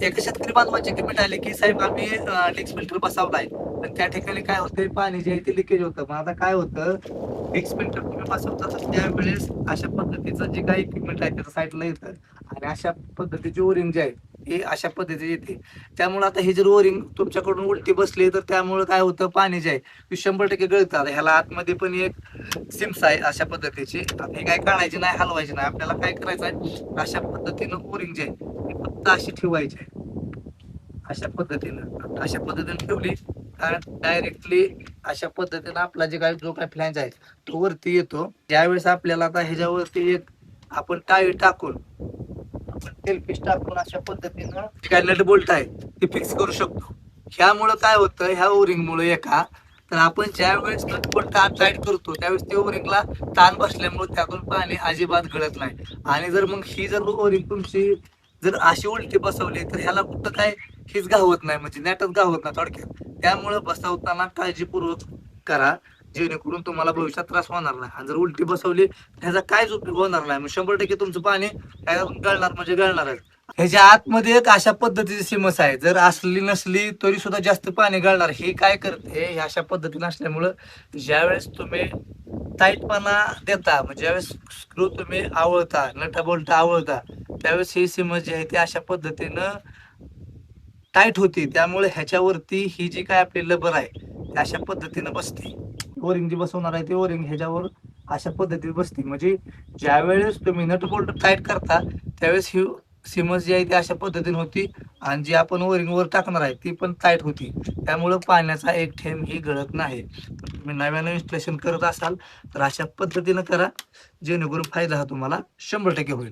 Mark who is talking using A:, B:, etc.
A: एका शेतकरी बांधवाचे कमेंट आले, की साहेब आम्ही डिक्स फिल्टर बसवलाय. पण त्या ठिकाणी काय होतंय पाणी जे आहे ते लिकेज होतं. मग आता काय होतं, डिक्स फिल्टर तुम्ही बसवता तर त्यावेळेस अशा पद्धतीचं जे काही इक्विपमेंट आहे त्याचं साईडला येतं आणि अशा पद्धतीची ओरिंग जी आहे, ही अशा पद्धतीची येते. त्यामुळे आता हे जर ओरिंग तुमच्याकडून उलटी बसली तर त्यामुळे काय होतं पाणी जे आहे ते 100% गळतं. आता ह्याला आतमध्ये पण एक सिम्स आहे अशा पद्धतीची. आता हे काय काढायची नाही, हलवायची नाही. आपल्याला काय करायचं आहे, अशा पद्धतीनं ओरिंग जी आहे ती फक्त अशी ठेवायची आहे. अशा पद्धतीने ठेवली का डायरेक्टली अशा पद्धतीनं आपला जे काय जो काय फ्लॅंज आहे तो वरती येतो. ज्यावेळेस आपल्याला आता ह्याच्यावरती एक आपण टाळी टाकून आपण तेलपीस टाकून अशा पद्धतीनं जे काय नट बोल्ट आहे ते फिक्स करू शकतो. ह्यामुळं काय होतं, ह्या ओरिंगमुळे एका तर आपण ज्या वेळेस नट बोल्ट टाईट करतो त्यावेळेस ते ओरिंगला ताण बसल्यामुळे त्यातून पाणी अजिबात गळत नाही. आणि जर मग ही जर ओरिंग तुमची जर अशी उलटी बसवली तर ह्याला कुठं काय हीच गावत नाही, म्हणजे नेटच गावत नाही थोडक्यात. त्यामुळे बसवताना काळजीपूर्वक करा, जेणेकरून तुम्हाला भविष्यात त्रास होणार नाही. आणि जर उलटी बसवली तर ह्याचा काहीच उपयोग होणार नाही. मग 100% तुमचं पाणी ह्याच्यातून गळणार म्हणजे गळणारच. ह्याच्या आतमध्ये एक अशा पद्धतीची सिमस आहे, जर असली नसली तरी सुद्धा जास्त पाणी गळणार. हे काय करते, हे अशा पद्धतीने असल्यामुळं ज्यावेळेस तुम्ही टाईटपणा देता, म्हणजे ज्यावेळेस स्क्रू तुम्ही आवळता, नटा बोल्ट आवळता, त्यावेळेस ही सिमस जी आहे ती अशा पद्धतीनं टाईट होती. त्यामुळे ह्याच्यावरती ही जी काय आपली लबर आहे ती अशा पद्धतीनं बसते. ओरिंग जी बसवणार आहे ती ओरिंग ह्याच्यावर अशा पद्धतीने बसते. म्हणजे ज्यावेळेस तुम्ही नट बोल्ट टाईट करता त्यावेळेस ही सिमस जी आहे ती अशा पद्धतीने होती आणि जी आपण ओरिंग वर टाकणार आहे ती पण टाईट होती. त्यामुळं पाण्याचा एक थेंब ही गळत नाही. तर तुम्ही नव्यानं इन्स्टॉलेशन करत असाल तर अशा पद्धतीनं करा, जेणेकरून फायदा हा तुम्हाला 100% होईल.